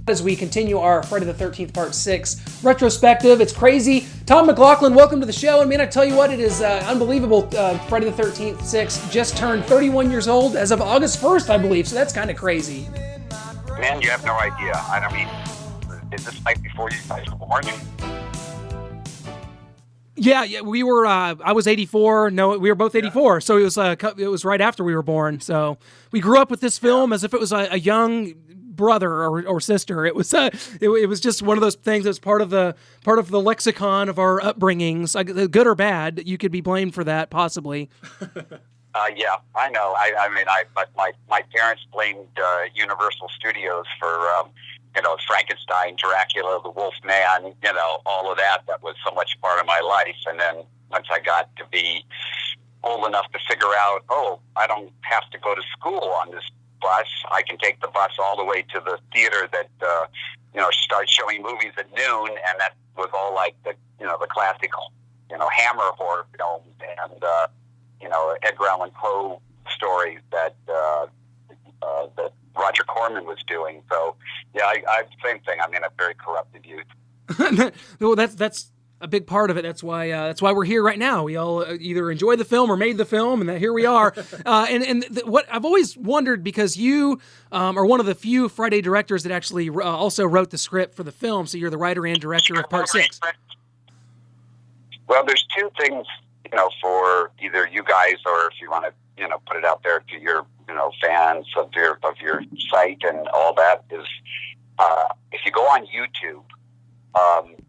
As we continue our Friday the 13th Part 6 retrospective. It's crazy. Tom McLoughlin, welcome to the show. And man, I tell you what, it is unbelievable. Friday the 13th 6 just turned 31 years old as of August 1st, I believe. So that's kind of crazy. Man, you have no idea. I mean, is this like before you guys were born? Yeah, we were. I was 84. No, we were both 84. So it was right after we were born. So we grew up with this film as if it was a young brother or sister. It was it was just one of those things that's part of the lexicon of our upbringings, good or bad. You could be blamed for that, possibly. Yeah, I know. But my parents blamed Universal Studios for Frankenstein, Dracula, the Wolf Man, all of that. That was so much part of my life. And then once I got to be old enough to figure out, I don't have to go to school on this bus. I can take the bus all the way to the theater that starts showing movies at noon, and that was all like the classic Hammer horror films and Edgar Allan Poe stories that Roger Corman was doing. So yeah, I same thing. I'm in a very corrupted youth. Well, that's a big part of it. That's why we're here right now. We all either enjoy the film or made the film, and here we are. What I've always wondered, because you are one of the few Friday directors that actually also wrote the script for the film, so you're the writer and director of Part 6. Well, there's two things, for either you guys or if you want to, put it out there to your, fans of your site and all that is, if you go on YouTube,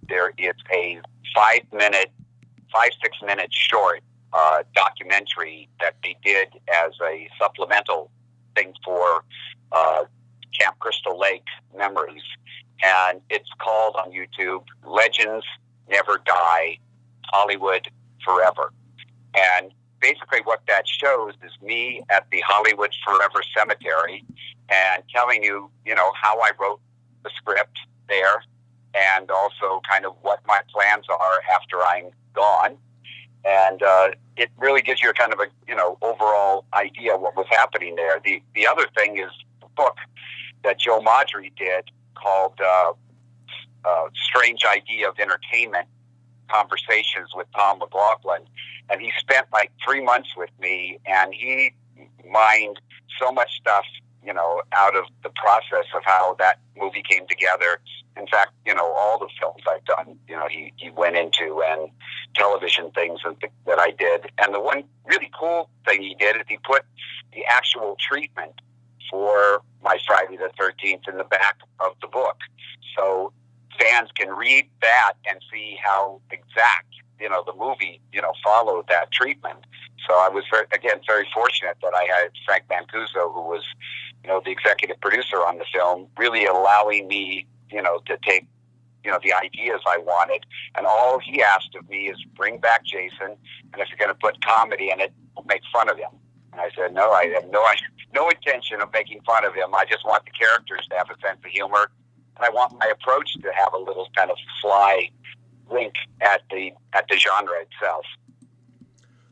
there is a 6-minute short documentary that they did as a supplemental thing for Camp Crystal Lake Memories. And it's called on YouTube, Legends Never Die, Hollywood Forever. And basically what that shows is me at the Hollywood Forever Cemetery and telling you, how I wrote the script there, and also kind of what my plans are after I'm gone. And it really gives you a kind of a, overall idea of what was happening there. The other thing is the book that Joe Maudry did called Strange Idea of Entertainment, Conversations with Tom McLoughlin. And he spent like 3 months with me, and he mined so much stuff, out of the process of how that movie came together. In fact, all the films I've done, he went into, and television things that I did. And the one really cool thing he did is he put the actual treatment for my Friday the 13th in the back of the book. So fans can read that and see how exact, the movie, followed that treatment. So I was very fortunate that I had Frank Mancuso, who was, the executive producer on the film, really allowing me, to take, the ideas I wanted. And all he asked of me is bring back Jason, and if you're going to put comedy in it, make fun of him. And I said, no, I have no intention of making fun of him. I just want the characters to have a sense of humor, and I want my approach to have a little kind of sly wink at the genre itself.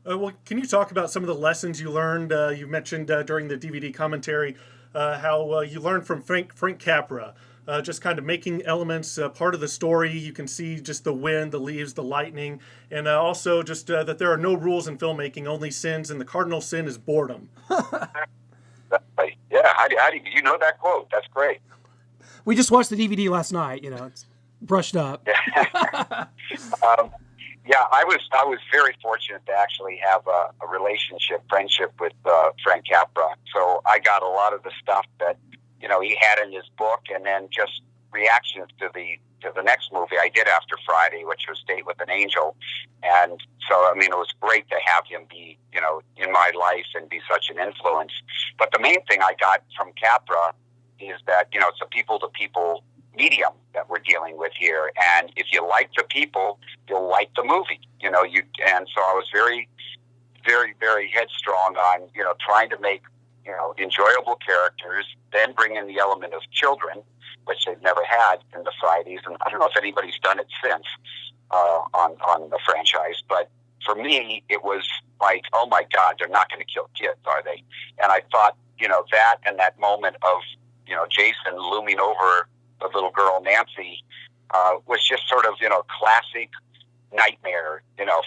Well, can you talk about some of the lessons you learned? You mentioned during the DVD commentary how you learned from Frank Capra, just kind of making elements part of the story. You can see just the wind, the leaves, the lightning, and also just that there are no rules in filmmaking, only sins, and the cardinal sin is boredom. Yeah, how do you know that quote? That's great. We just watched the DVD last night. It's brushed up. Yeah, I was very fortunate to actually have a friendship with Frank Capra. So I got a lot of the stuff that he had in his book, and then just reactions to the next movie I did after Friday, which was Date with an Angel. And so it was great to have him be in my life and be such an influence. But the main thing I got from Capra is that it's a people-to-people medium that we're dealing with here, and if you like the people, you'll like the movie. And so I was very, very, very headstrong on trying to make enjoyable characters, then bring in the element of children, which they've never had in the Fridays, and I don't know if anybody's done it since on the franchise. But for me, it was like, oh my God, they're not going to kill kids, are they? And I thought, that and that moment of Jason looming over the little girl, Nancy, was just sort of, classic nightmare,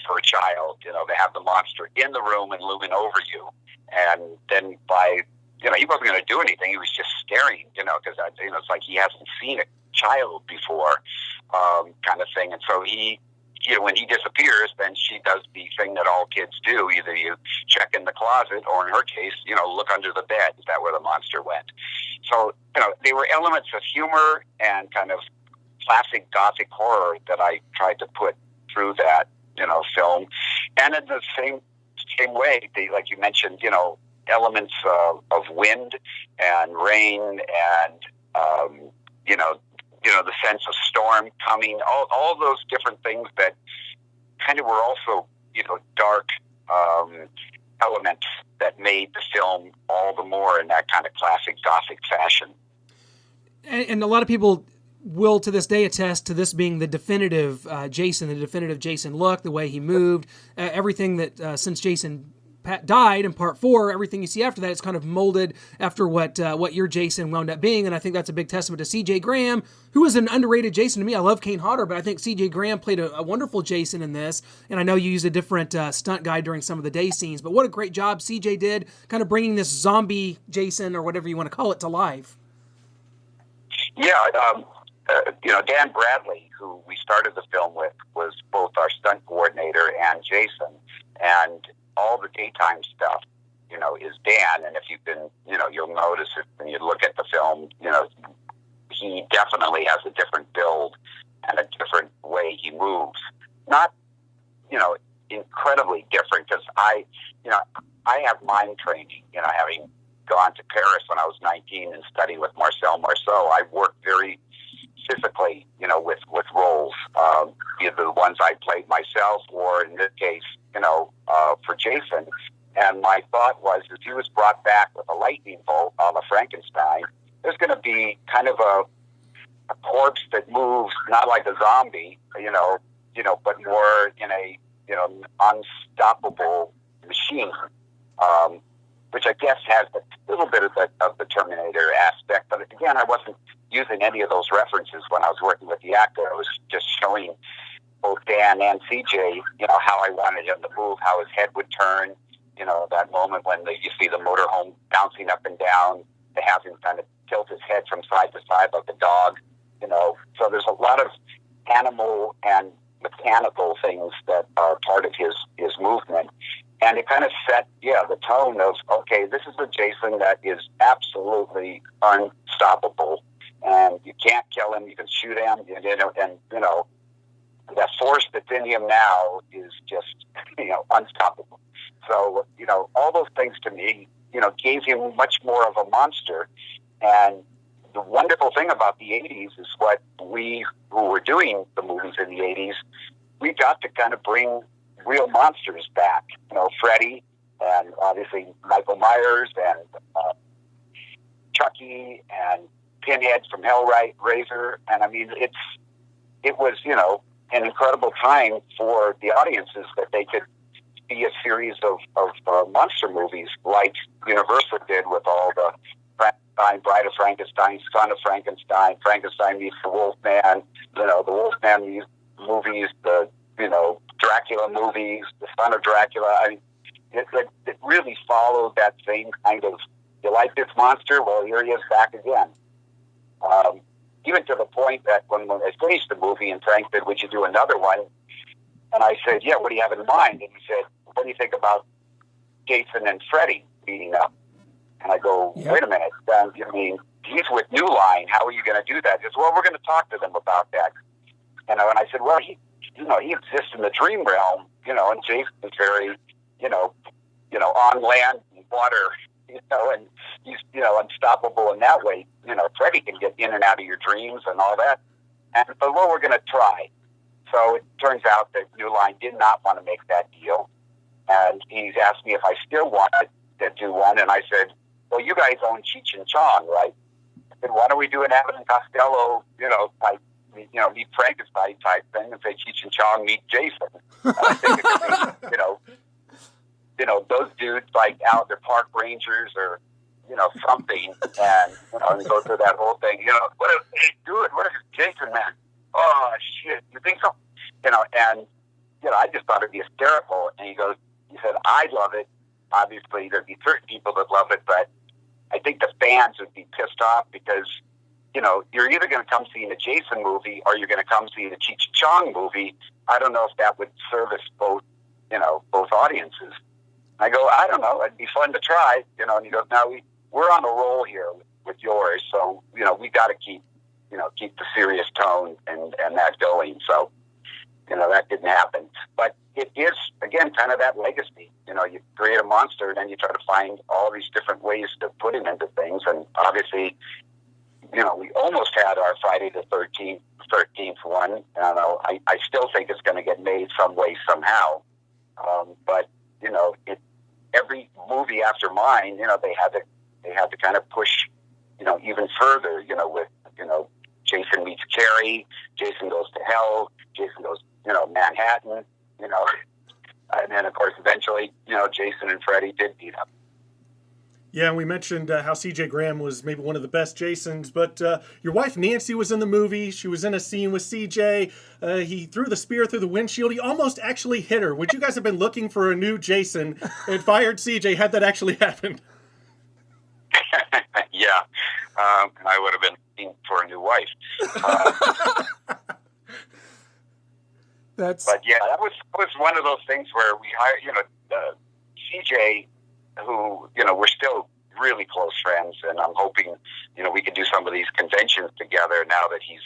for a child, to have the monster in the room and looming over you. And then he wasn't going to do anything. He was just staring, because, it's like he hasn't seen a child before, kind of thing. And so when he disappears, then she does the thing that all kids do. Either you check in the closet, or in her case, look under the bed. Is that where the monster went? So, they were elements of humor and kind of classic Gothic horror that I tried to put through that, film. And in the same way, like you mentioned, elements of wind and rain and, the sense of storm coming, all those different things that kind of were also, dark elements that made the film all the more in that kind of classic Gothic fashion. And a lot of people will to this day attest to this being the definitive Jason look, the way he moved, everything that since Jason died in part 4, everything you see after that is kind of molded after what your Jason wound up being. And I think that's a big testament to C.J. Graham, who is an underrated Jason to me. I love Kane Hodder, but I think C.J. Graham played a wonderful Jason in this. And I know you used a different stunt guy during some of the day scenes, but what a great job C.J. did kind of bringing this zombie Jason, or whatever you want to call it, to life. Yeah, Dan Bradley, who we started the film with, was both our stunt coordinator and Jason. And all the daytime stuff, is Dan. And if you've been, you'll notice it when you look at the film, he definitely has a different build and a different way he moves. Not, incredibly different, because I have mime training, having gone to Paris when I was 19 and studied with Marcel Marceau. I worked very physically, with roles, either the ones I played myself, or in this case, for Jason. And my thought was, if he was brought back with a lightning bolt a la Frankenstein, there's going to be kind of a corpse that moves not like a zombie, but more in a unstoppable machine, which I guess has a little bit of the Terminator aspect. But again, I wasn't using any of those references when I was working with the actor. I was just showing both Dan and CJ, how I wanted him to move, how his head would turn, that moment when you see the motorhome bouncing up and down, to have him kind of tilt his head from side to side like a dog, So there's a lot of animal and mechanical things that are part of his movement. And it kind of set, the tone of, okay, this is a Jason that is absolutely unstoppable. And you can't kill him, you can shoot him, that force that's in him now is just, unstoppable. So, all those things to me, gave him much more of a monster. And the wonderful thing about the 80s is what we, who were doing the movies in the 80s, we got to kind of bring real monsters back. Freddy, and obviously Michael Myers, and Chucky, and Pinhead from Hellraiser. And I mean, it was, an incredible time for the audiences that they could see a series of monster movies like Universal did with all the Frankenstein, Bride of Frankenstein, Son of Frankenstein, Frankenstein meets the Wolfman, the Wolfman movies, the, Dracula movies, the Son of Dracula. I mean, it really followed that same kind of, you like this monster? Well, here he is back again. Even to the point that when I finished the movie and Frank said, would you do another one? And I said, yeah, what do you have in mind? And he said, what do you think about Jason and Freddy meeting up? And I go, wait a minute. I mean, he's with New Line. How are you going to do that? He says, well, we're going to talk to them about that. And I said, well, he exists in the dream realm, and Jason is very, on land and water, and he's, unstoppable in that way. Freddy can get in and out of your dreams and all that. But well, we're going to try. So it turns out that New Line did not want to make that deal. And he's asked me if I still wanted to do one. And I said, well, you guys own Cheech and Chong, right? I said, why don't we do an Abbott and Costello, type, meet Frankenstein type thing, and say Cheech and Chong meet Jason. And I think it could be, those dudes like out, they're park rangers or, something, and go through that whole thing. Hey, dude, what is Jason, man? Oh shit, you think so? And I just thought it'd be hysterical. And he said, I love it. Obviously, there'd be certain people that love it, but I think the fans would be pissed off because, you're either going to come see a Jason movie or you're going to come see the Cheech Chong movie. I don't know if that would service both audiences. I go, I don't know. It'd be fun to try, And he goes, no, we're on a roll here with yours, so we got to keep the serious tone and that going. So, that didn't happen. But it is, again, kind of that legacy. You create a monster, and then you try to find all these different ways to put him into things. And obviously, we almost had our Friday the 13th one. I still think it's going to get made some way, somehow. But, every movie after mine, they had to kind of push, even further, with, Jason meets Carrie, Jason goes to hell, Jason goes, Manhattan, and then, of course, eventually, Jason and Freddy did meet up. Yeah, and we mentioned how C.J. Graham was maybe one of the best Jasons, but your wife Nancy was in the movie. She was in a scene with C.J. He threw the spear through the windshield. He almost actually hit her. Would you guys have been looking for a new Jason and fired C.J. had that actually happened? Yeah, I would have been looking for a new wife. But yeah, that was one of those things where we hired, CJ, who, we're still really close friends, and I'm hoping, we can do some of these conventions together now that he's,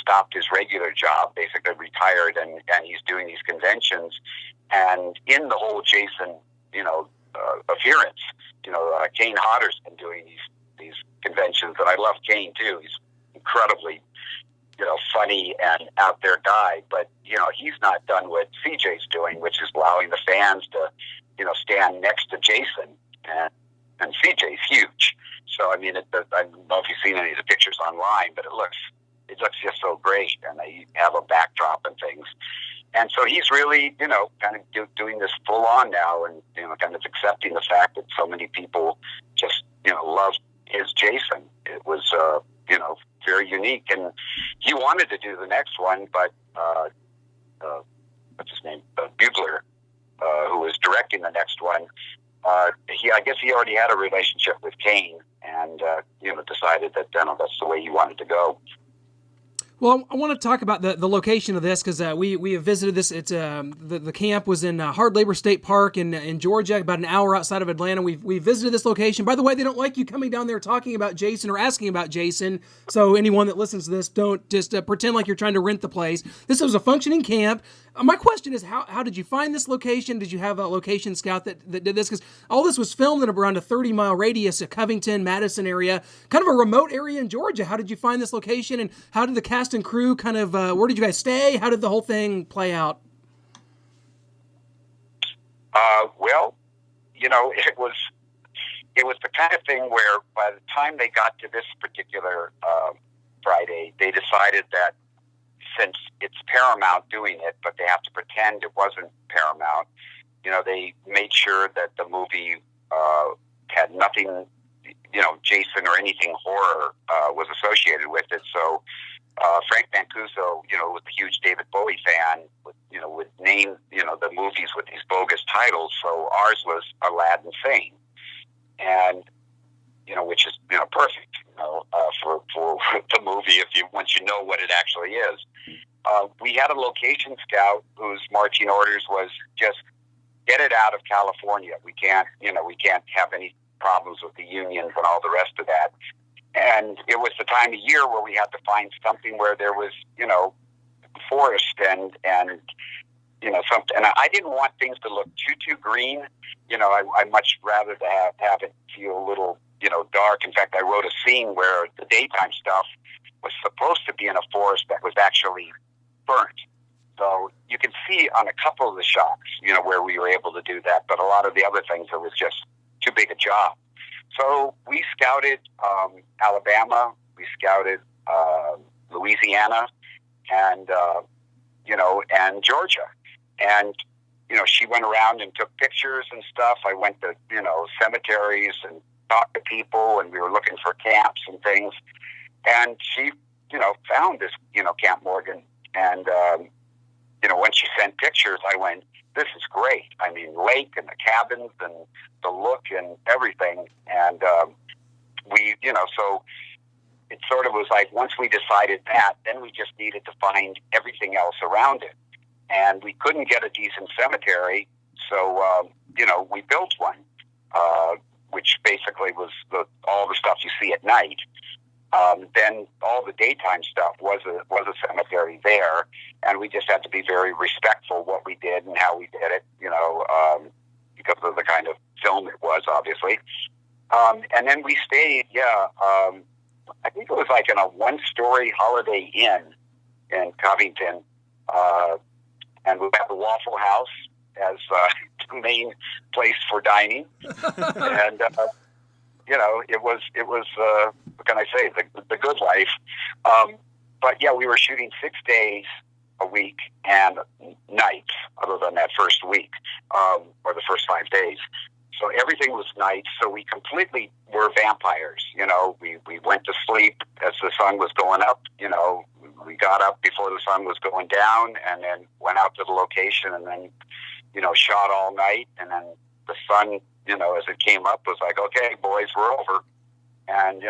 stopped his regular job, basically retired, and he's doing these conventions. And in the whole Jason, appearance, Kane Hodder's been doing these conventions, and I love Kane too. He's incredibly funny and out there guy, but he's not done what CJ's doing, which is allowing the fans to stand next to Jason, and CJ's huge. So I mean, I don't know if you've seen any of the pictures online, but it looks just so great, and they have a backdrop and things. And so he's really, kind of doing this full on now, and kind of accepting the fact that so many people just love his Jason. It was very unique, and he wanted to do the next one, but what's his name, Bugler, who was directing the next one, I guess he already had a relationship with Kane, and decided that that's the way he wanted to go. Well, I want to talk about the location of this because we have visited this. It's the camp was in Hard Labor State Park in Georgia, about an hour outside of Atlanta. We visited this location. By the way, they don't like you coming down there talking about Jason or asking about Jason. So anyone that listens to this, don't just pretend like you're trying to rent the place. This was a functioning camp. My question is, how did you find this location? Did you have a location scout that did this? Because all this was filmed in around a 30-mile radius of Covington, Madison area, kind of a remote area in Georgia. How did you find this location, and how did the cast and crew kind of, where did you guys stay? How did the whole thing play out? Well, it was the kind of thing where by the time they got to this particular Friday, they decided that since it's Paramount doing it, but they have to pretend it wasn't Paramount, they made sure that the movie had nothing, Jason or anything horror was associated with it. So Frank Mancuso, was a huge David Bowie fan, would name, the movies with these bogus titles. So ours was Aladdin Sane, and, which is, perfect, for the movie once you know what it actually is. We had a location scout whose marching orders was just get it out of California. We can't have any problems with the unions and all the rest of that. And it was the time of year where we had to find something where there was, forest and something. And I didn't want things to look too green. I much rather to have it feel a little, dark. In fact, I wrote a scene where the daytime stuff was supposed to be in a forest that was actually burnt. So you can see on a couple of the shots, where we were able to do that. But a lot of the other things, it was just too big a job. So we scouted Alabama, we scouted Louisiana, and and Georgia. And she went around and took pictures and stuff. I went to cemeteries and talked to people, and we were looking for camps and things. And she, found this, Camp Morgan. And, when she sent pictures, I went, this is great. I mean, lake and the cabins and the look and everything. And we, so it sort of was like, once we decided that, then we just needed to find everything else around it. And we couldn't get a decent cemetery, so, we built one, which basically was all the stuff you see at night. Then all the daytime stuff was a cemetery there, and we just had to be very respectful what we did and how we did it, because of the kind of film it was, obviously. And then we stayed, I think it was like in a one-story Holiday Inn in Covington, and we had the Waffle House as the main place for dining, and it was what can I say, the good life. But yeah, we were shooting 6 days a week and nights, other than that first week, or the first 5 days. So everything was nights. So we completely were vampires. We went to sleep as the sun was going up. We got up before the sun was going down, and then went out to the location, and then shot all night. And then the sun, as it came up, was like, okay, boys, we're over. And,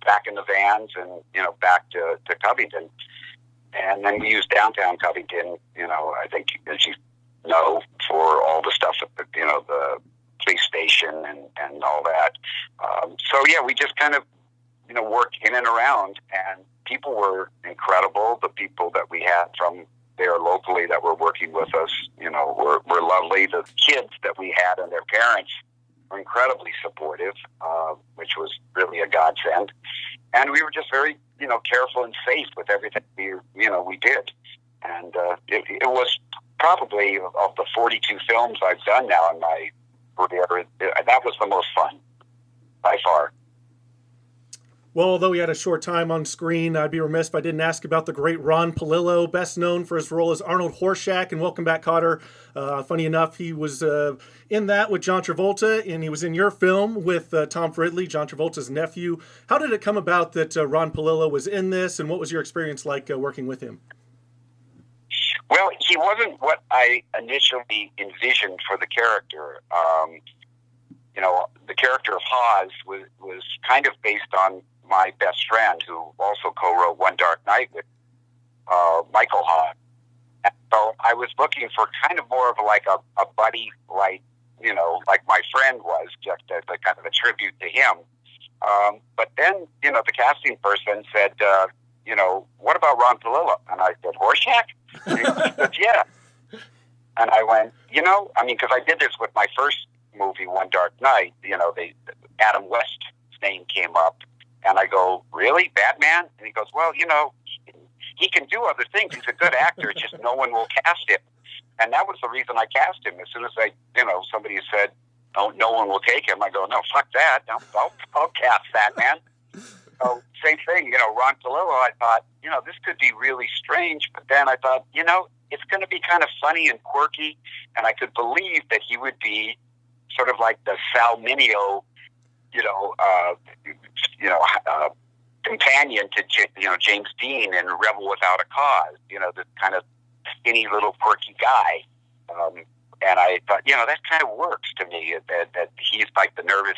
back in the vans and, back to Covington. And then we used downtown Covington, I think, as you know, for all the stuff at the police station and all that. So, yeah, we just kind of, worked in and around, and people were incredible. The people that we had from there locally that were working with us, were lovely. The kids that we had and their parents were incredibly supportive, which was really a godsend. And we were just very, careful and safe with everything we did. And it was probably, of the 42 films I've done now in my career, that was the most fun by far. Well, although he had a short time on screen, I'd be remiss if I didn't ask about the great Ron Palillo, best known for his role as Arnold Horshack in Welcome Back, Kotter. Funny enough, he was in that with John Travolta, and he was in your film with Tom Ridley, John Travolta's nephew. How did it come about that Ron Palillo was in this, and what was your experience like working with him? Well, he wasn't what I initially envisioned for the character. The character of Hawes was kind of based on my best friend, who also co-wrote One Dark Night with Michael Hawes. And so I was looking for kind of more of a buddy, like my friend was, just as a kind of a tribute to him. But then, the casting person said, what about Ron Palillo? And I said, Horshack? And he said, yeah. And I went, because I did this with my first movie, One Dark Night, Adam West's name came up. And I go, really? Batman? And he goes, well, he can do other things. He's a good actor. It's just no one will cast him. And that was the reason I cast him. As soon as somebody said, oh, no one will take him, I go, no, fuck that. I'll cast that, man. So same thing, Ron Palillo, I thought, this could be really strange. But then I thought, it's going to be kind of funny and quirky. And I could believe that he would be sort of like the Sal Mineo, companion to James Dean in Rebel Without a Cause. This kind of skinny little quirky guy. And I thought, that kind of works to me. That he's like the nervous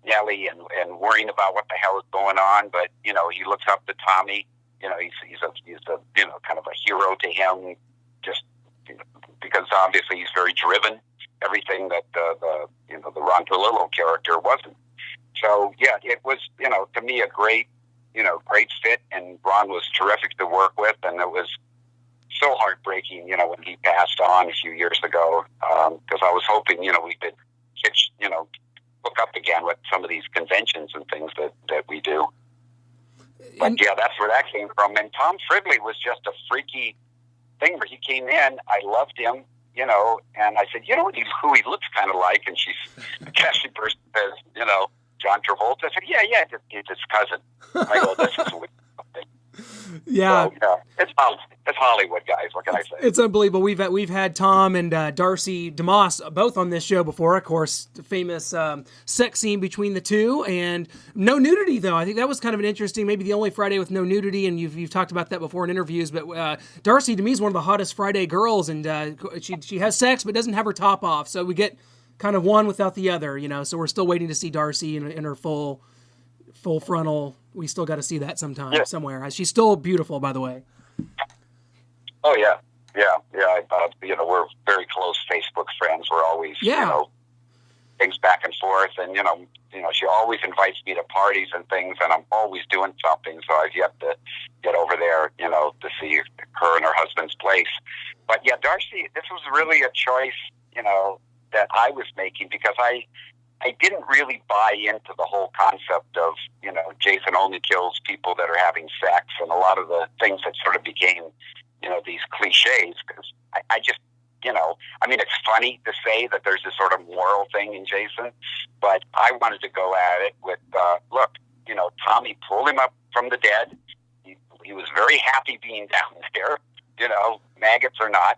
Nelly and worrying about what the hell is going on, but he looks up to Tommy. He's a kind of a hero to him, just because obviously he's very driven. Everything that the Ron Palillo character wasn't. So yeah, it was to me a great fit, and Ron was terrific to work with, and it was so heartbreaking when he passed on a few years ago, because I was hoping we could hook up again with some of these conventions and things that we do. But yeah, that's where that came from. And Tom Ridley was just a freaky thing where he came in. I loved him. And I said, who he looks kind of like? And the casting person says, John Travolta. I said, yeah, it's his cousin. I go, this is weird. Yeah. So, yeah, it's is Hollywood, guys. What can I say? It's unbelievable. We've had Tom and Darcy DeMoss both on this show before. Of course, the famous sex scene between the two, and no nudity though. I think that was kind of an interesting, maybe the only Friday with no nudity. And you've talked about that before in interviews. But Darcy to me is one of the hottest Friday girls, and she has sex but doesn't have her top off. So we get kind of one without the other, you know. So we're still waiting to see Darcy in her full frontal. We still got to see that sometime somewhere. She's still beautiful, by the way. Oh yeah. You know, we're very close Facebook friends. We're always, you know, things back and forth, and you know, she always invites me to parties and things, and I'm always doing something. So I've yet to get over there, you know, to see her and her husband's place. But yeah, Darcy, this was really a choice, you know, that I was making because I didn't really buy into the whole concept of, you know, Jason only kills people that are having sex and a lot of the things that sort of became, you know, these cliches, because I just, you know, I mean, it's funny to say that there's this sort of moral thing in Jason, but I wanted to go at it with, look, you know, Tommy pulled him up from the dead. He was very happy being down there, you know, maggots or not.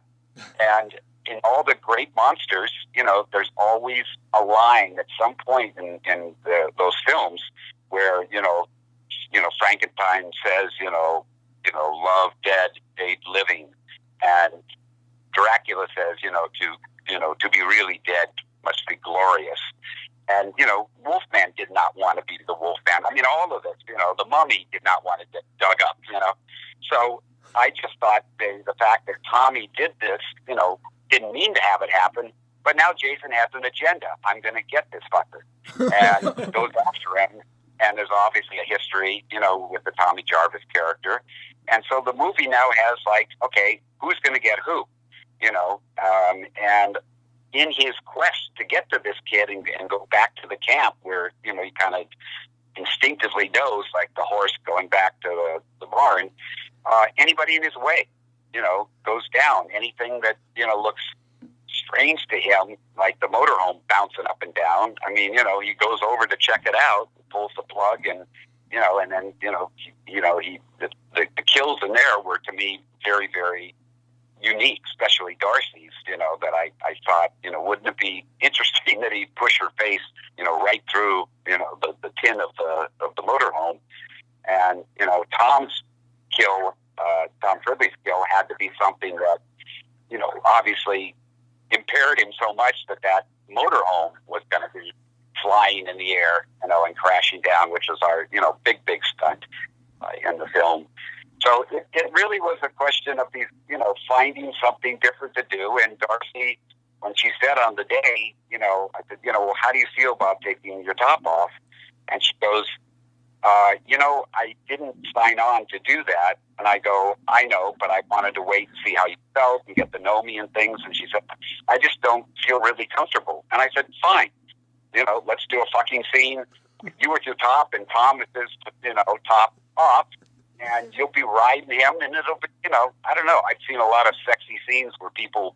And in all the great monsters, you know, there's always a line at some point in those films where, you know, Frankenstein says, you know, love dead, hate living, and Dracula says, to be really dead must be glorious. And, you know, Wolfman did not want to be the Wolfman. I mean, all of it, you know, the Mummy did not want to get dug up, you know. So I just thought the fact that Tommy did this, you know, didn't mean to have it happen, but now Jason has an agenda. I'm going to get this fucker. And goes after him. And there's obviously a history, you know, with the Tommy Jarvis character. And so the movie now has like, okay, who's going to get who? You know, and in his quest to get to this kid and go back to the camp where, you know, he kind of instinctively knows, like the horse going back to the barn, anybody in his way, you know, goes down. Anything that, you know, looks strange to him, like the motorhome bouncing up and down. I mean, you know, he goes over to check it out, pulls the plug, and, you know, and then, the kills in there were, to me, very, very unique, especially Darcy's, you know, that I thought, you know, wouldn't it be interesting that he push her face, you know, right through, you know, the tin of the motorhome. And, you know, Tom's kill, Tom Ridley's kill had to be something that, you know, obviously impaired him so much that motorhome was going to be flying in the air, you know, and crashing down, which was our, you know, big stunt in the film. So it really was a question of these, you know, finding something different to do. And Darcy, when she said on the day, you know, I said, you know, well, how do you feel about taking your top off? And she goes, you know, I didn't sign on to do that. And I go, I know, but I wanted to wait and see how you felt and get to know me and things. And she said, I just don't feel really comfortable. And I said, fine, you know, let's do a fucking scene. You with your top and Tom with his, you know, top off. And you'll be riding him, and it'll be, you know, I don't know. I've seen a lot of sexy scenes where people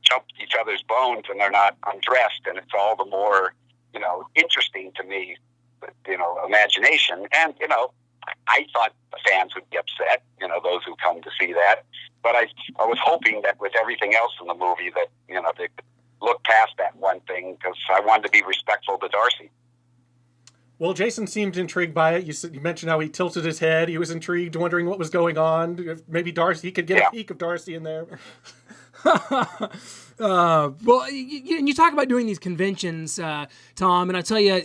jump each other's bones and they're not undressed, and it's all the more, you know, interesting to me, you know, imagination. And, you know, I thought the fans would be upset, you know, those who come to see that. But I was hoping that with everything else in the movie that, you know, they could look past that one thing, because I wanted to be respectful to Darcy. Well, Jason seemed intrigued by it. You mentioned how he tilted his head. He was intrigued, wondering what was going on. If maybe Darcy, he could get a peek of Darcy in there. Well, you talk about doing these conventions, Tom, and I tell you,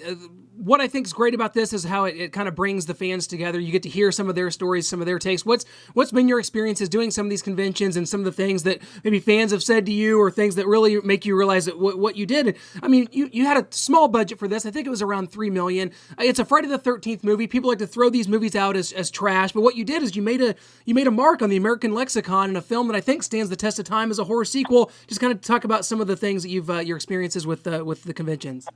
what I think is great about this is how it kind of brings the fans together. You get to hear some of their stories, some of their takes. What's been your experiences doing some of these conventions and some of the things that maybe fans have said to you, or things that really make you realize that what you did? I mean, you had a small budget for this. I think it was around $3 million. It's a Friday the 13th movie. People like to throw these movies out as trash, but what you did is you made a mark on the American lexicon in a film that I think stands the test of time as a horror sequel. Just kind of talk about some of the things that you've your experiences with the conventions.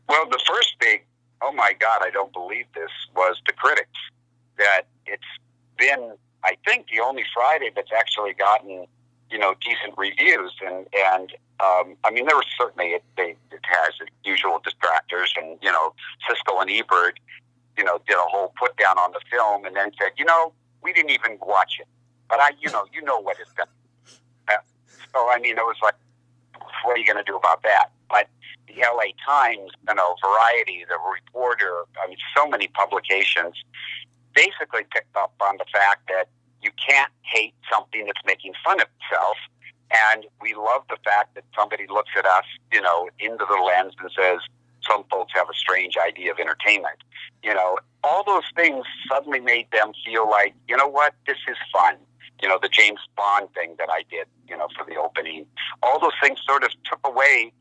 Well, the first big, oh my God, I don't believe this, was the critics. That it's been, I think, the only Friday that's actually gotten, you know, decent reviews. And I mean, there was certainly, it has its usual distractors. And, you know, Siskel and Ebert, you know, did a whole put down on the film and then said, you know, we didn't even watch it. but you know what it's going to. So I mean, it was like, what are you going to do about that? But the LA Times, Variety, the Reporter, I mean, so many publications basically picked up on the fact that you can't hate something that's making fun of itself. And we love the fact that somebody looks at us, into the lens and says, some folks have a strange idea of entertainment. All those things suddenly made them feel like, you know what, this is fun. The James Bond thing that I did, for the opening. All those things sort of took away,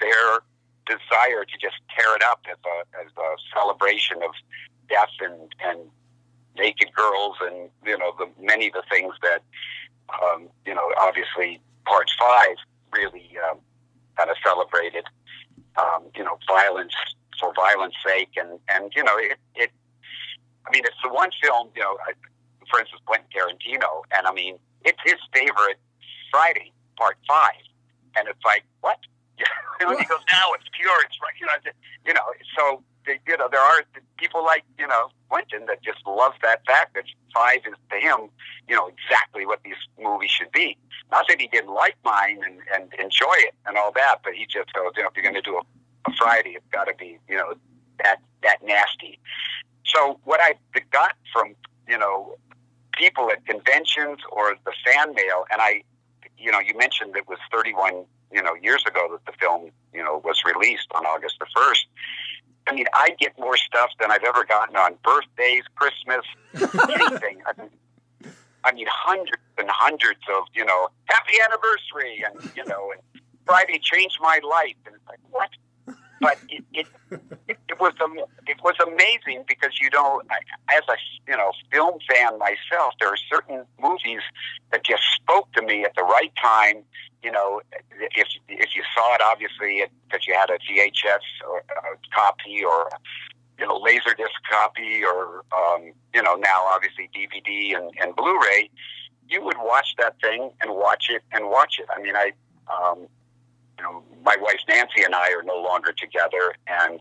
their desire to just tear it up as a celebration of death and naked girls and, many of the things that, obviously Part 5 really kind of celebrated, violence for violence sake. And it's the one film, for instance, Quentin Tarantino, and I mean, it's his favorite Friday, Part 5. And it's like, what? And he goes, no, it's pure. It's right. So, there are people like, Quentin that just loves that fact that 5 is to him, exactly what these movies should be. Not that he didn't like mine and enjoy it and all that, but he just goes, if you're going to do a Friday, it's got to be, that nasty. So what I got from, people at conventions or the fan mail, and you mentioned it was 31, years ago that the film, was released on August the 1st. I mean, I get more stuff than I've ever gotten on birthdays, Christmas, anything. I mean, hundreds and hundreds of, happy anniversary and, and Friday changed my life. And it's like, what? But it was amazing because, as a, film fan myself, there are certain movies that just spoke to me at the right time. If you saw it, obviously, because you had a VHS or a copy or, Laserdisc copy or, now obviously DVD and Blu-ray, you would watch that thing and watch it and watch it. I mean, my wife Nancy and I are no longer together, and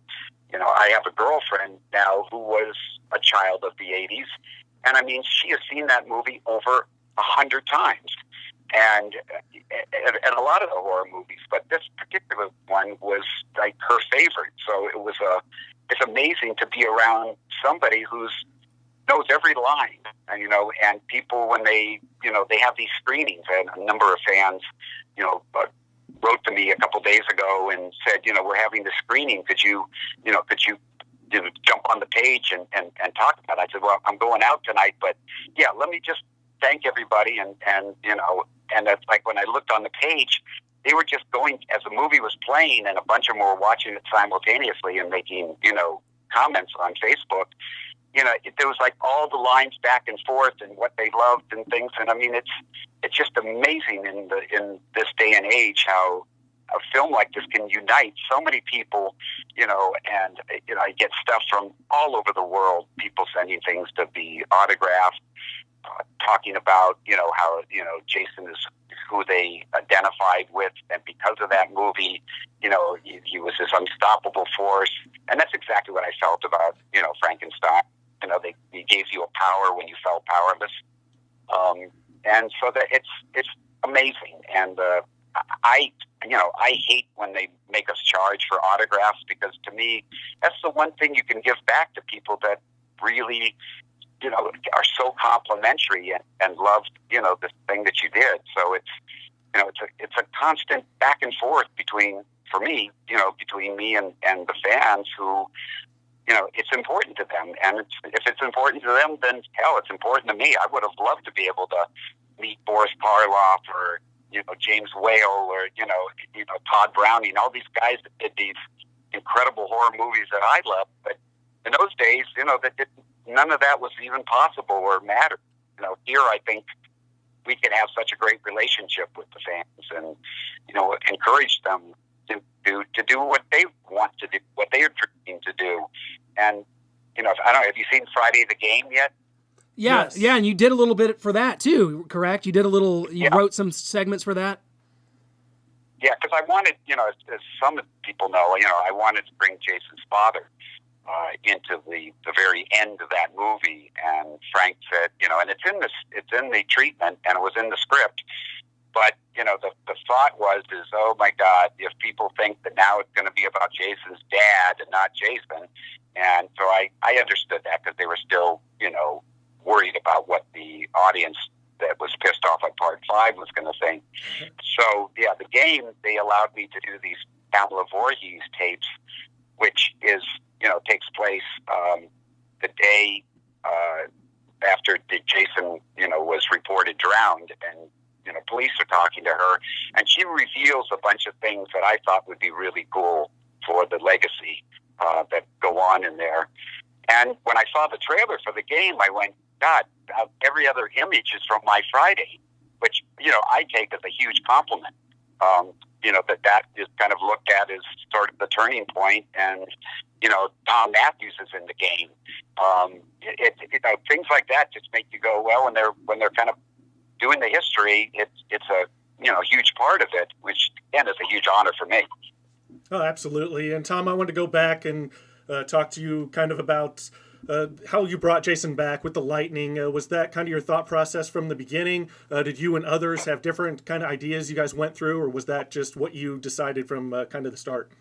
I have a girlfriend now who was a child of the '80s, and I mean, she has seen that movie over 100 times, and a lot of the horror movies, but this particular one was like her favorite. So it's amazing to be around somebody who's knows every line, and and people when they have these screenings, and a number of fans, wrote to me a couple days ago and said, we're having the screening. Could you jump on the page and talk about it? I said, well, I'm going out tonight, but yeah, let me just thank everybody. And that's like when I looked on the page, they were just going as the movie was playing, and a bunch of them were watching it simultaneously and making, comments on Facebook. There was like all the lines back and forth and what they loved and things. And I mean, it's just amazing in this day and age how a film like this can unite so many people, and I get stuff from all over the world, people sending things to be autographed, talking about, how, Jason is who they identified with. And because of that movie, he was this unstoppable force. And that's exactly what I felt about, Frankenstein. They gave you a power when you felt powerless. And so that it's amazing. And I hate when they make us charge for autographs, because to me, that's the one thing you can give back to people that really, are so complimentary and loved, this thing that you did. So it's a constant back and forth between me and the fans who, it's important to them. And if it's important to them, then hell, it's important to me. I would have loved to be able to meet Boris Karloff or, James Whale or, Todd Browning, all these guys that did these incredible horror movies that I love. But in those days, none of that was even possible or mattered. Here I think we can have such a great relationship with the fans and, encourage them to do what they want to do, what they are dreaming to do. And, I don't know, have you seen Friday the Game yet? Yeah, Yes. yeah, and you did a little bit for that too, correct? You wrote some segments for that? Yeah, because I wanted, as some people know, I wanted to bring Jason's father into the very end of that movie. And Frank said, and it's in the treatment, and it was in the script. But, the thought is, oh my God, if people think that now it's going to be about Jason's dad and not Jason. And so I understood that, because they were still, worried about what the audience that was pissed off at part 5 was going to think. So, yeah, the game, they allowed me to do these Pamela Voorhees tapes, which is, takes place the day after Jason, was reported drowned, and police are talking to her, and she reveals a bunch of things that I thought would be really cool for the legacy that go on in there. And when I saw the trailer for the game, I went, God, every other image is from My Friday, which, I take as a huge compliment. That is kind of looked at as sort of the turning point, and, Tom Matthews is in the game. Things like that just make you go, well, when they're kind of doing the history, it's a huge part of it, which again is a huge honor for me. Oh, absolutely. And Tom, I want to go back and talk to you kind of about how you brought Jason back with the lightning. Was that kind of your thought process from the beginning? Did you and others have different kind of ideas you guys went through, or was that just what you decided from kind of the start?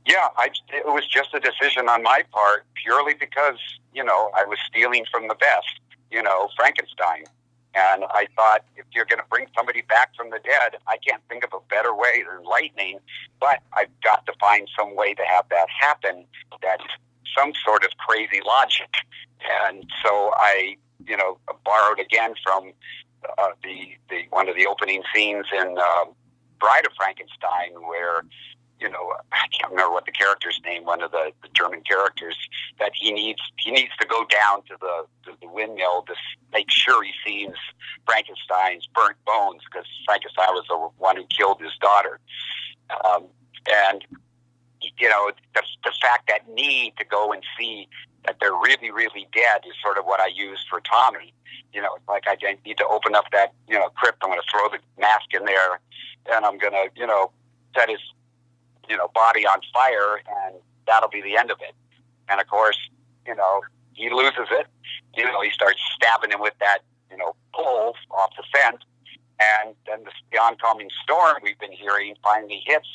Yeah, it was just a decision on my part, purely because, I was stealing from the best, Frankenstein. And I thought, if you're going to bring somebody back from the dead, I can't think of a better way than lightning, but I've got to find some way to have that happen, that's some sort of crazy logic. And so I, borrowed again from the one of the opening scenes in Bride of Frankenstein, where, I can't remember what the character's name, one of the German characters, that he needs to go down to the windmill to make sure he sees Frankenstein's burnt bones, because Frankenstein was the one who killed his daughter. And the fact that need to go and see that they're really, really dead is sort of what I used for Tommy. It's like, I need to open up that, crypt. I'm going to throw the mask in there, and I'm going to, set his, body on fire, and that'll be the end of it. And of course, he loses it. He starts stabbing him with that, pole off the fence, and then the oncoming storm we've been hearing finally hits,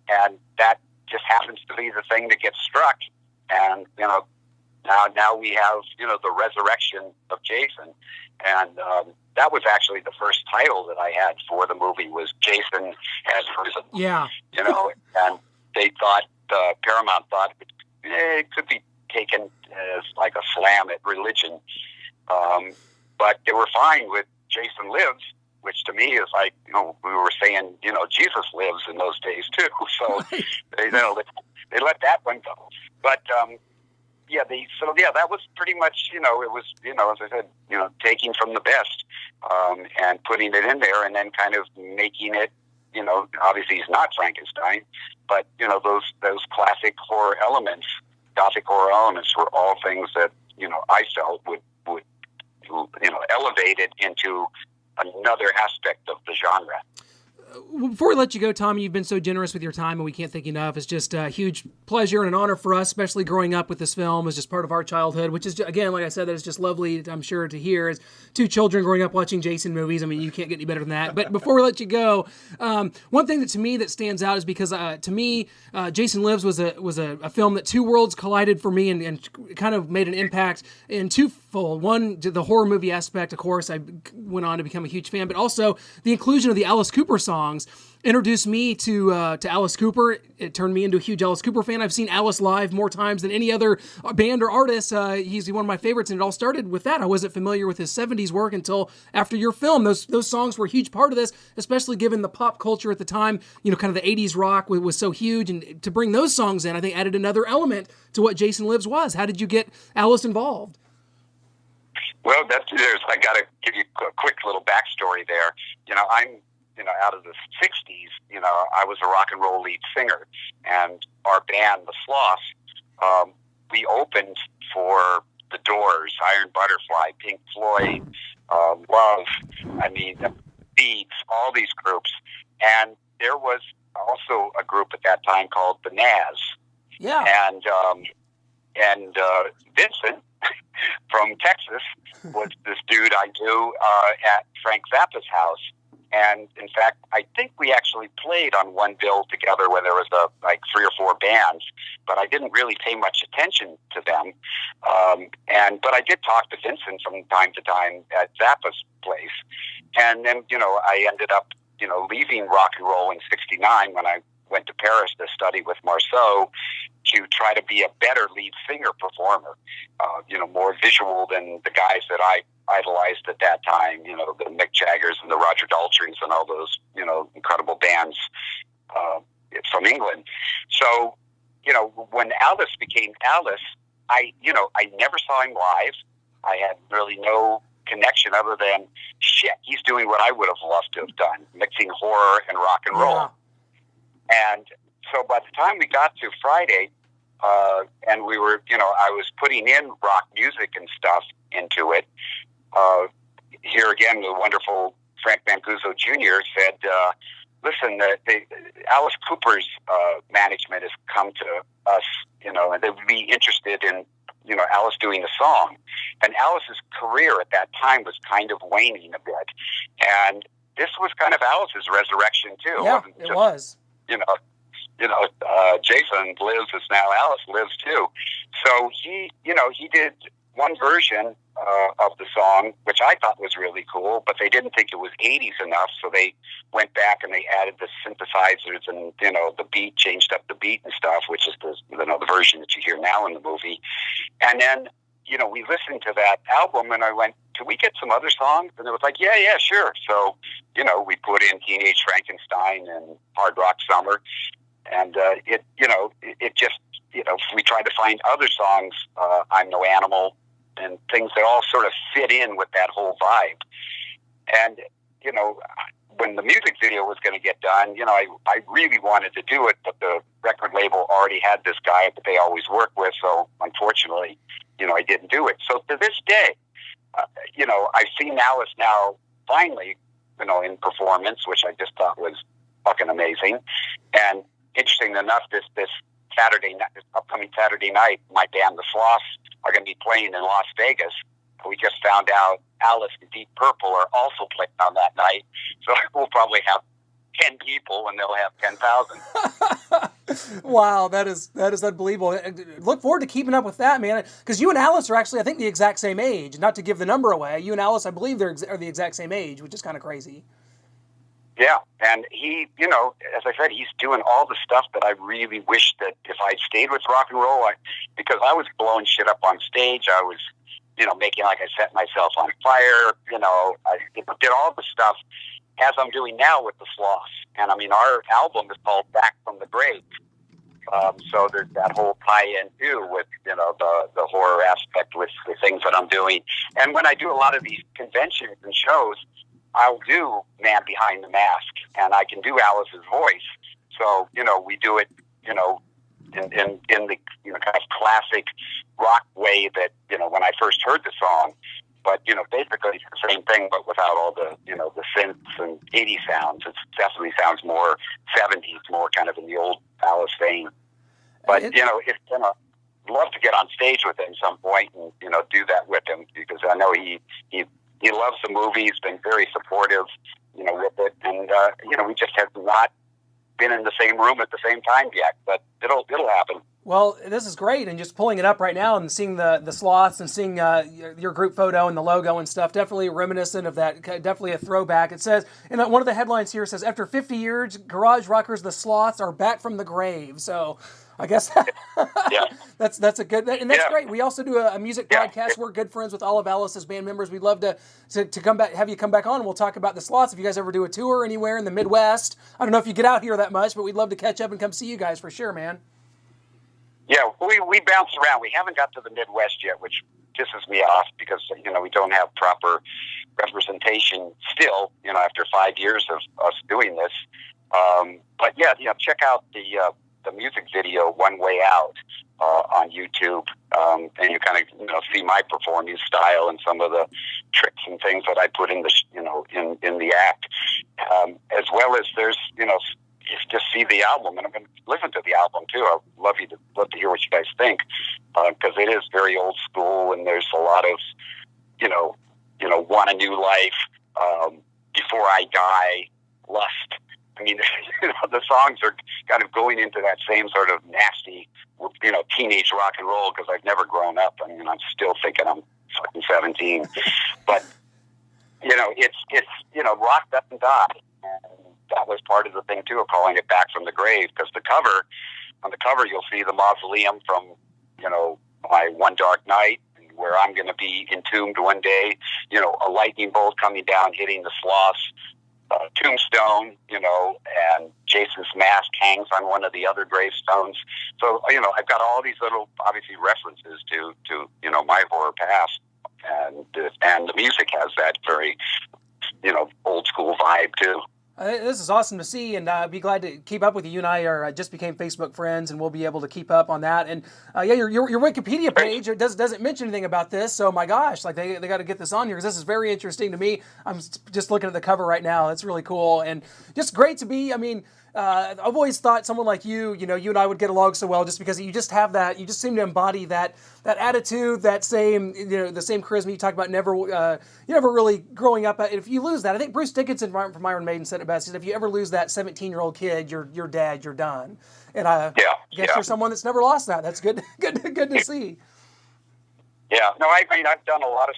and that just happens to be the thing that gets struck. And, now we have, the resurrection of Jason. And that was actually the first title that I had for the movie, was Jason Has Risen. Yeah. And they thought, Paramount thought it could be taken as like a slam at religion. But they were fine with Jason Lives, which to me is like, we were saying, Jesus lives in those days too. So they let that one go. But, that was pretty much, it was, as I said, taking from the best, and putting it in there, and then kind of making it, obviously he's not Frankenstein, but, those classic horror elements, Gothic horror elements, were all things that, I felt would elevate it into another aspect of the genre. Before we let you go, Tom, you've been so generous with your time, and we can't thank you enough. It's just a huge pleasure and an honor for us, especially growing up with this film as just part of our childhood, which is, again, like I said, that is just lovely, I'm sure, to hear as two children growing up watching Jason movies. I mean, you can't get any better than that. But before we let you go, one thing that to me that stands out is because to me, Jason Lives was a film that two worlds collided for me and kind of made an impact in twofold. One, the horror movie aspect, of course, I went on to become a huge fan, but also the inclusion of the Alice Cooper songs introduced me to Alice Cooper. It turned me into a huge Alice Cooper fan. I've seen Alice live more times than any other band or artist. He's one of my favorites, and it all started with that. I wasn't familiar with his 70s work until after your film. Those songs were a huge part of this, especially given the pop culture at the time. Kind of the 80s rock was so huge, and to bring those songs in, I think added another element to what Jason Lives was. How did you get Alice involved? Well, I got to give you a quick little backstory there. I'm out of the 60s, I was a rock and roll lead singer, and our band, the Sloths, we opened for the Doors, Iron Butterfly, Pink Floyd, Love, the Beats, all these groups. And there was also a group at that time called the Nazz. Yeah. And And Vincent from Texas was this dude I knew at Frank Zappa's house. And in fact, I think we actually played on one bill together where there was like 3 or 4 bands, but I didn't really pay much attention to them. But I did talk to Vincent from time to time at Zappa's place. And then, I ended up, leaving rock and roll in '69 when I went to Paris to study with Marceau to try to be a better lead singer performer, more visual than the guys that I idolized at that time, the Mick Jaggers and the Roger Daltrys and all those, incredible bands from England. So, when Alice became Alice, I never saw him live. I had really no connection other than, shit, he's doing what I would have loved to have done, mixing horror and rock and roll. And so by the time we got to Friday, and we were, I was putting in rock music and stuff into it, here again, the wonderful Frank Mancuso Jr. said, listen, Alice Cooper's management has come to us, and they would be interested in, Alice doing the song. And Alice's career at that time was kind of waning a bit. And this was kind of Alice's resurrection, too. Yeah, it was. Jason lives as now Alice lives, too. So he did one version of the song, which I thought was really cool, but they didn't think it was 80s enough, so they went back and they added the synthesizers and, the beat, changed up the beat and stuff, which is the version that you hear now in the movie. And then, we listened to that album, and I went, can we get some other songs? And it was like, yeah, sure. So, we put in Teenage Frankenstein and Hard Rock Summer, and it just, we tried to find other songs, I'm No Animal, and things that all sort of fit in with that whole vibe. And, when the music video was going to get done, I really wanted to do it, but the record label already had this guy that they always work with, so unfortunately, I didn't do it. So to this day, I've seen Alice now, finally, in performance, which I just thought was fucking amazing. And interesting enough, this upcoming Saturday night, my band, the Sloths, are going to be playing in Las Vegas. We just found out Alice and Deep Purple are also playing on that night. So we'll probably have 10 people and they'll have 10,000. Wow, that is unbelievable. Look forward to keeping up with that, man. Because you and Alice are actually, I think, the exact same age. Not to give the number away. You and Alice, I believe, are the exact same age, which is kind of crazy. Yeah, and he, as I said, he's doing all the stuff that I really wish that if I'd stayed with rock and roll, because I was blowing shit up on stage, I was, making like I set myself on fire, I did all the stuff as I'm doing now with the Sloths. And I mean, our album is called Back from the Grave. So there's that whole tie-in too with, the horror aspect with the things that I'm doing. And when I do a lot of these conventions and shows, I'll do Man Behind the Mask, and I can do Alice's voice. So, we do it, in the, kind of classic rock way that, when I first heard the song. But, basically it's the same thing, but without all the, the synths and 80 sounds. It definitely sounds more 70s, more kind of in the old Alice vein. But, it's love to get on stage with him some point and, do that with him, because I know he loves the movie. He's been very supportive, with it. And, we just have not been in the same room at the same time yet, but it'll happen. Well, this is great, and just pulling it up right now and seeing the Sloths and seeing your group photo and the logo and stuff, definitely reminiscent of that, definitely a throwback. It says, and one of the headlines here says, after 50 years, garage rockers, the Sloths are back from the grave. So I guess yeah. that's a good, and that's great. We also do a music podcast. We're good friends with all of Alice's band members. We'd love to come back, have you come back on, and we'll talk about the Sloths. If you guys ever do a tour anywhere in the Midwest, I don't know if you get out here that much, but we'd love to catch up and come see you guys for sure, man. Yeah, we bounce around. We haven't got to the Midwest yet, which pisses me off because, we don't have proper representation still, after 5 years of us doing this. But yeah, check out the music video "One Way Out" on YouTube, and you kind of see my performing style and some of the tricks and things that I put in the in the act, as well as there's just see the album, and I'm going to listen to the album too. I'd love to hear what you guys think, because it is very old school, and there's a lot of, want a new life, before I die, lust. I mean, the songs are kind of going into that same sort of nasty, teenage rock and roll, because I've never grown up. I mean, I'm still thinking I'm fucking 17, but it's rock doesn't die. And that was part of the thing too, of calling it Back from the Grave, because on the cover you'll see the mausoleum from my One Dark Night, where I'm going to be entombed one day. A lightning bolt coming down, hitting the Sloths tombstone, and Jason's mask hangs on one of the other gravestones. So I've got all these little, obviously, references to my horror past, and the music has that very old school vibe too. This is awesome to see, and I'd be glad to keep up with you. You and I just became Facebook friends, and we'll be able to keep up on that. And your Wikipedia page doesn't mention anything about this, so my gosh, like they got to get this on here, because this is very interesting to me. I'm just looking at the cover right now. It's really cool, and just great to be. I mean, I've always thought someone like you and I would get along so well, just because you just have that. You just seem to embody that attitude, that same, the same charisma you talk about. Never really growing up. If you lose that, I think Bruce Dickinson from Iron Maiden said it best. He said, if you ever lose that 17-year-old kid, you're dead, you're done. And I guess you're someone that's never lost that. That's good to see. Yeah, no, I mean, I've done a lot of,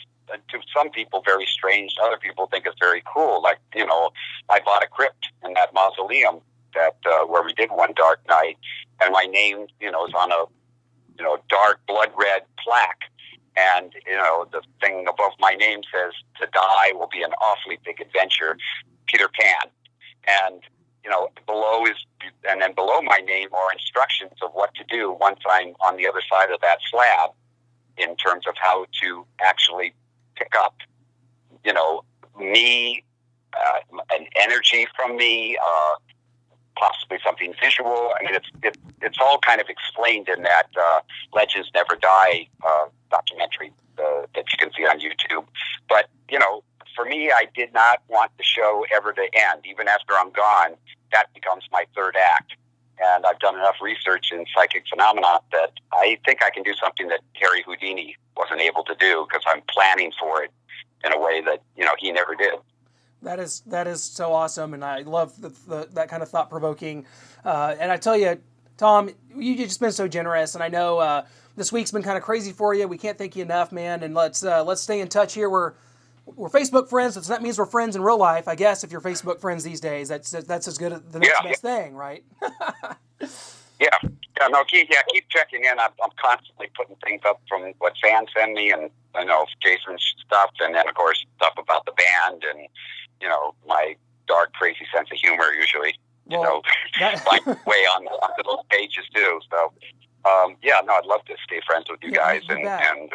to some people, very strange. Other people think it's very cool. Like, I bought a crypt in that mausoleum that where we did One Dark Night, and my name, is on a, dark blood red plaque, and the thing above my name says, "To die will be an awfully big adventure, Peter Pan," and below my name are instructions of what to do once I'm on the other side of that slab, in terms of how to actually pick up, me, an energy from me, possibly something visual. I mean, it's all kind of explained in that Legends Never Die documentary that you can see on YouTube. But, for me, I did not want the show ever to end. Even after I'm gone, that becomes my third act. And I've done enough research in psychic phenomena that I think I can do something that Harry Houdini wasn't able to do, because I'm planning for it in a way that, he never did. That is so awesome, and I love that kind of thought-provoking. And I tell you, Tom, you've just been so generous, and I know this week's been kind of crazy for you. We can't thank you enough, man, and let's stay in touch here. We're Facebook friends, so that means we're friends in real life, I guess, if you're Facebook friends these days. That's as good as the next best thing, right? Keep checking in. I'm constantly putting things up from what fans send me, and I know Jason's stuff, and then, of course, stuff about the band, and my dark, crazy sense of humor usually, find way on those pages too. So, I'd love to stay friends with you guys and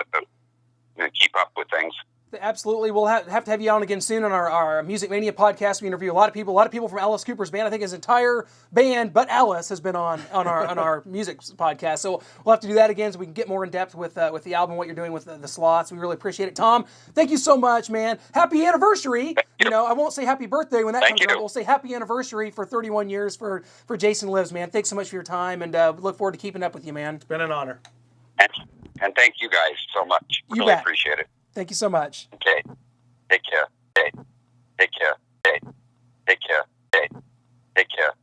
keep up with things. Absolutely. We'll have to have you on again soon on our Music Mania podcast. We interview a lot of people from Alice Cooper's band. I think his entire band, but Alice, has been on our music podcast. So we'll have to do that again so we can get more in depth with the album, what you're doing with the Sloths. We really appreciate it. Tom, thank you so much, man. Happy anniversary. I won't say happy birthday when that comes around. We'll say happy anniversary for 31 years for Jason Lives, man. Thanks so much for your time, and look forward to keeping up with you, man. It's been an honor. And thank you guys so much. You bet. Appreciate it. Thank you so much. Okay. Take care. Take care. Take care. Take care. Take care.